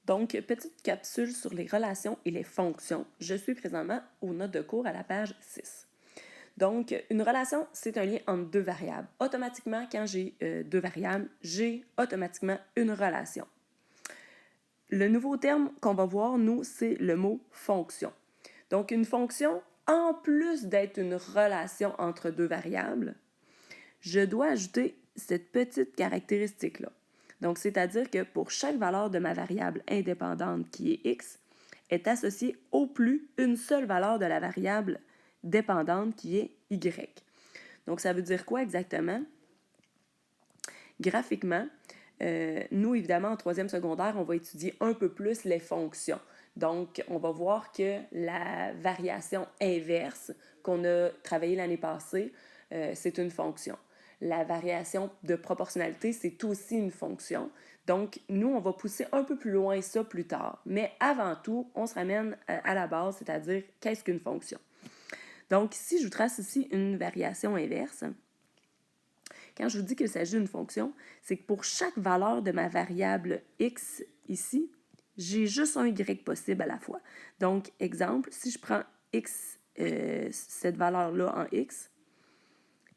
Donc, petite capsule sur les relations et les fonctions. Je suis présentement aux notes de cours à la page 6. Donc, une relation, c'est un lien entre deux variables. Automatiquement, quand j'ai deux variables, j'ai automatiquement une relation. Le nouveau terme qu'on va voir, nous, c'est le mot fonction. Donc, une fonction, en plus d'être une relation entre deux variables, je dois ajouter cette petite caractéristique-là. Donc, c'est-à-dire que pour chaque valeur de ma variable indépendante qui est x, est associée au plus une seule valeur de la variable dépendante qui est y. Donc, ça veut dire quoi exactement? Graphiquement, nous, évidemment, en troisième secondaire, on va étudier un peu plus les fonctions. Donc, on va voir que la variation inverse qu'on a travaillée l'année passée, c'est une fonction. La variation de proportionnalité, c'est aussi une fonction. Donc, nous, on va pousser un peu plus loin ça plus tard. Mais avant tout, on se ramène à la base, c'est-à-dire qu'est-ce qu'une fonction. Donc, si je vous trace ici une variation inverse, quand je vous dis qu'il s'agit d'une fonction, c'est que pour chaque valeur de ma variable x ici, j'ai juste un y possible à la fois. Donc, exemple, si je prends x, cette valeur-là en x,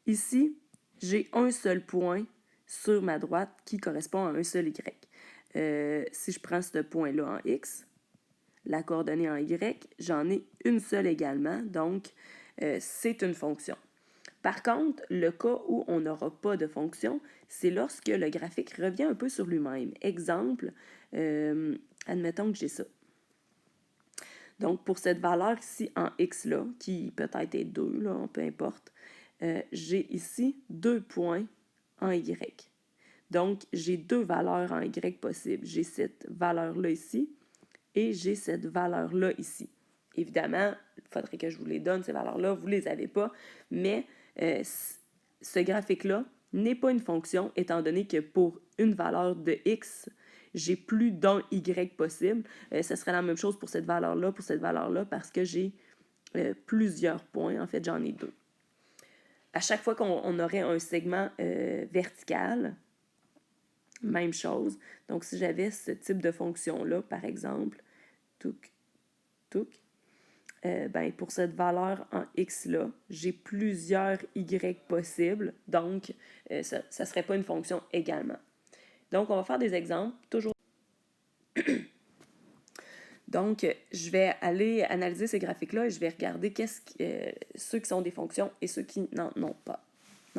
ici, j'ai un seul point sur ma droite qui correspond à un seul y. Si je prends ce point-là en x, la coordonnée en y, j'en ai une seule également, donc c'est une fonction. Par contre, le cas où on n'aura pas de fonction, c'est lorsque le graphique revient un peu sur lui-même. Exemple, admettons que j'ai ça. Donc, pour cette valeur ici en x là, qui peut-être est 2, là, peu importe, j'ai ici 2 points en y. Donc, j'ai deux valeurs en y possibles. J'ai cette valeur-là ici et j'ai cette valeur-là ici. Évidemment, il faudrait que je vous les donne, ces valeurs-là, vous ne les avez pas, mais ce graphique-là n'est pas une fonction, étant donné que pour une valeur de x, j'ai plus d'un y possible. Ce serait la même chose pour cette valeur-là, parce que j'ai plusieurs points. En fait, j'en ai deux. À chaque fois qu'on aurait un segment vertical, même chose. Donc, si j'avais ce type de fonction-là, par exemple, touc, touc, ben, pour cette valeur en x-là, j'ai plusieurs y possibles, donc ça ne serait pas une fonction également. Donc, on va faire des exemples, toujours. Donc, je vais aller analyser ces graphiques-là et je vais regarder ceux qui sont des fonctions et ceux qui n'en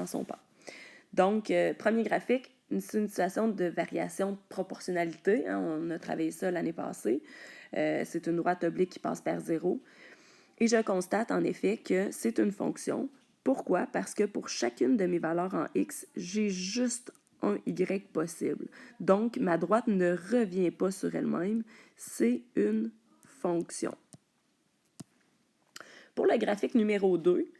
sont pas. Donc, premier graphique, c'est une situation de variation de proportionnalité. Hein, on a travaillé ça l'année passée. C'est une droite oblique qui passe par 0. Et je constate en effet que c'est une fonction. Pourquoi? Parce que pour chacune de mes valeurs en x, j'ai juste un y possible. Donc, ma droite ne revient pas sur elle-même, c'est une fonction. Pour le graphique numéro 2,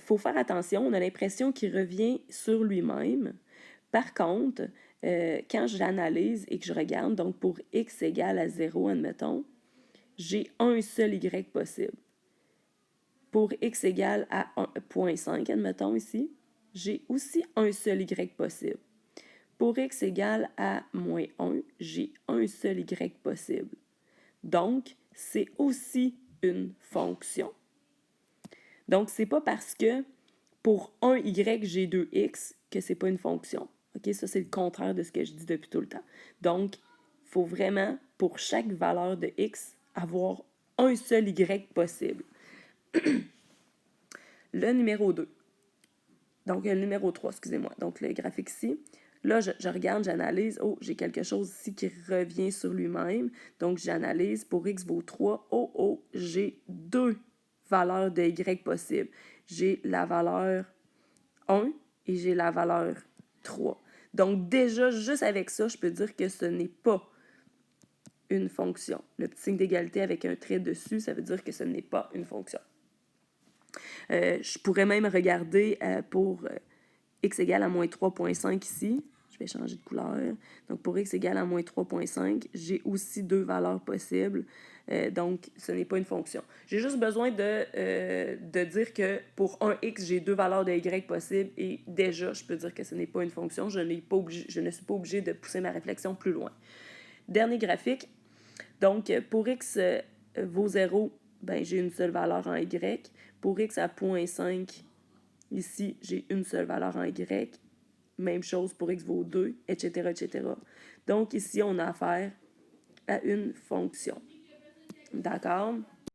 faut faire attention, on a l'impression qu'il revient sur lui-même. Par contre, quand j'analyse et que je regarde, donc pour x égale à 0, admettons, j'ai un seul y possible. Pour x égale à 0,5, admettons ici, j'ai aussi un seul y possible. Pour x égale à moins 1, j'ai un seul y possible. Donc, c'est aussi une fonction. Donc, c'est pas parce que pour 1 y, j'ai 2x que c'est pas une fonction. OK? Ça, c'est le contraire de ce que je dis depuis tout le temps. Donc, il faut vraiment, pour chaque valeur de x, avoir un seul y possible. Le numéro 2. Donc, le numéro 3, excusez-moi. Donc, le graphique ici. Là, je regarde, j'analyse. Oh, j'ai quelque chose ici qui revient sur lui-même. Donc, j'analyse. Pour x vaut 3. Oh, j'ai deux valeurs de y possibles. J'ai la valeur 1 et j'ai la valeur 3. Donc, déjà, juste avec ça, je peux dire que ce n'est pas une fonction. Le petit signe d'égalité avec un trait dessus, ça veut dire que ce n'est pas une fonction. Je pourrais même regarder pour x égale à moins 3,5 ici. Je vais changer de couleur. Donc, pour x égale à moins 3,5, j'ai aussi deux valeurs possibles. Donc, ce n'est pas une fonction. J'ai juste besoin de dire que pour un x, j'ai deux valeurs de y possibles et déjà, je peux dire que ce n'est pas une fonction. Je ne suis pas obligée de pousser ma réflexion plus loin. Dernier graphique. Donc, pour x vaut 0, ben, j'ai une seule valeur en y. Pour x à 0,5, ici, j'ai une seule valeur en y. Même chose pour x vaut 2, etc., etc. Donc, ici, on a affaire à une fonction. D'accord?